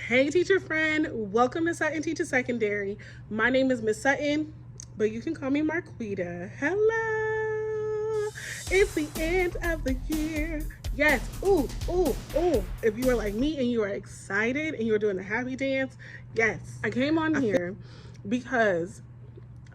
Hey teacher friend, welcome to Sutton Teaches Secondary. My name is Miss Sutton, but you can call me MarQuitta. Hello! It's the end of the year. Yes, ooh, ooh, ooh. If you are like me and you are excited and you're doing the happy dance, yes. I came on here because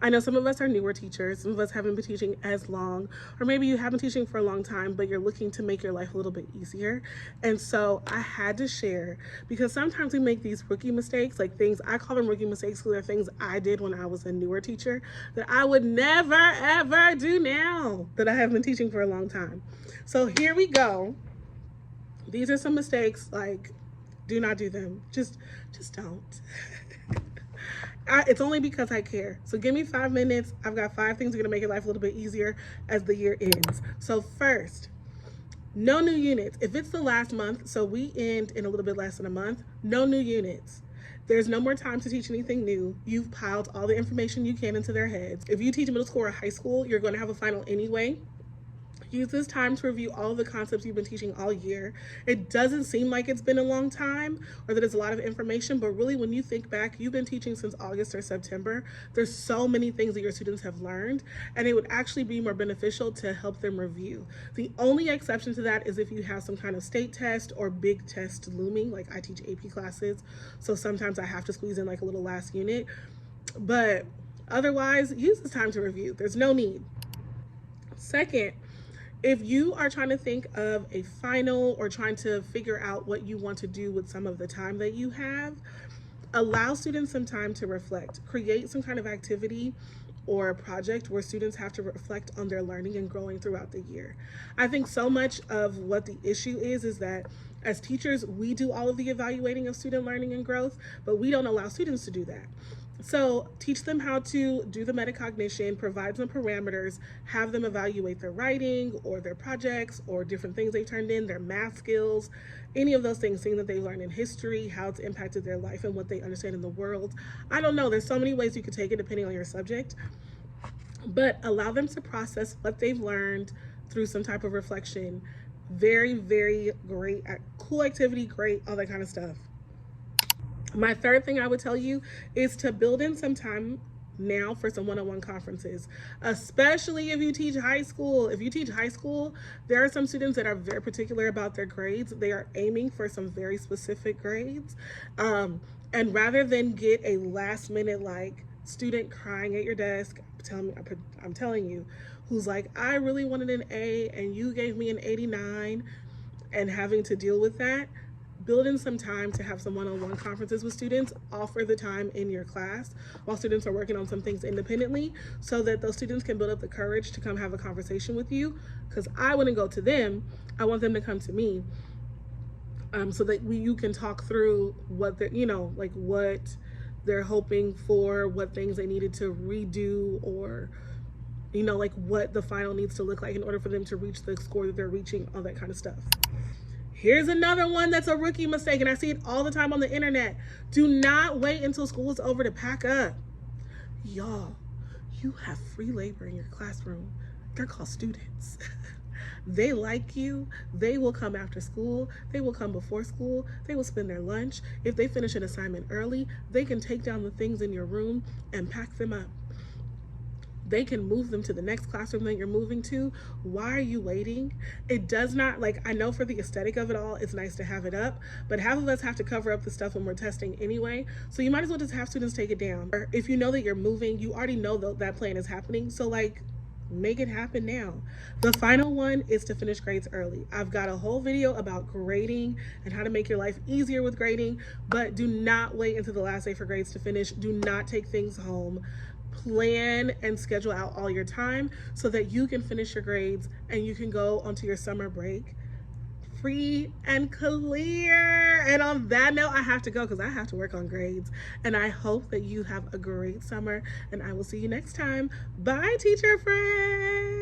I know some of us are newer teachers, some of us haven't been teaching as long, or maybe you have been teaching for a long time, but you're looking to make your life a little bit easier. And so I had to share, because sometimes we make these rookie mistakes, like things, I call them rookie mistakes because they're things I did when I was a newer teacher that I would never, ever do now that I have been teaching for a long time. So here we go. These are some mistakes, like, do not do them. Just don't. It's only because I care. So give me 5 minutes. I've got 5 things that are going to make your life a little bit easier as the year ends. So first, no new units. If it's the last month, so we end in a little bit less than a month, no new units. There's no more time to teach anything new. You've piled all the information you can into their heads. If you teach middle school or high school, you're going to have a final anyway. Use this time to review all of the concepts you've been teaching all year. It doesn't seem like it's been a long time or that it's a lot of information, but really when you think back, you've been teaching since August or September. There's so many things that your students have learned, and it would actually be more beneficial to help them review. The only exception to that is if you have some kind of state test or big test looming, like I teach AP classes, so sometimes I have to squeeze in like a little last unit. But otherwise, use this time to review. There's no need. Second, if you are trying to think of a final or trying to figure out what you want to do with some of the time that you have, allow students some time to reflect. Create some kind of activity or a project where students have to reflect on their learning and growing throughout the year. I think so much of what the issue is that as teachers, we do all of the evaluating of student learning and growth, but we don't allow students to do that. So teach them how to do the metacognition, provide some parameters, have them evaluate their writing or their projects or different things they've turned in, their math skills, any of those things that they've learned in history, how it's impacted their life and what they understand in the world. I don't know, there's so many ways you could take it depending on your subject, but allow them to process what they've learned through some type of reflection. Very, very great, cool activity, great, all that kind of stuff. My third thing I would tell you is to build in some time now for some one-on-one conferences, especially if you teach high school. If you teach high school, there are some students that are very particular about their grades. They are aiming for some very specific grades. And rather than get a last minute like student crying at your desk, I'm telling you, who's like, I really wanted an A and you gave me an 89, and having to deal with that, build in some time to have some one-on-one conferences with students. Offer the time in your class while students are working on some things independently so that those students can build up the courage to come have a conversation with you, because I wouldn't go to them. I want them to come to me so that you can talk through what they're, like what they're hoping for, what things they needed to redo, or like what the final needs to look like in order for them to reach the score that they're reaching, all that kind of stuff. Here's another one that's a rookie mistake, and I see it all the time on the internet. Do not wait until school is over to pack up. Y'all, you have free labor in your classroom. They're called students. They like you. They will come after school. They will come before school. They will spend their lunch. If they finish an assignment early, they can take down the things in your room and pack them up. They can move them to the next classroom that you're moving to. Why are you waiting? It does not, I know for the aesthetic of it all, it's nice to have it up, but half of us have to cover up the stuff when we're testing anyway. So you might as well just have students take it down. Or if you know that you're moving, you already know that plan is happening. So make it happen now. The final one is to finish grades early. I've got a whole video about grading and how to make your life easier with grading, but do not wait until the last day for grades to finish. Do not take things home. Plan and schedule out all your time so that you can finish your grades and you can go onto your summer break free and clear. And on that note, I have to go because I have to work on grades. And I hope that you have a great summer, and I will see you next time. Bye, teacher friends.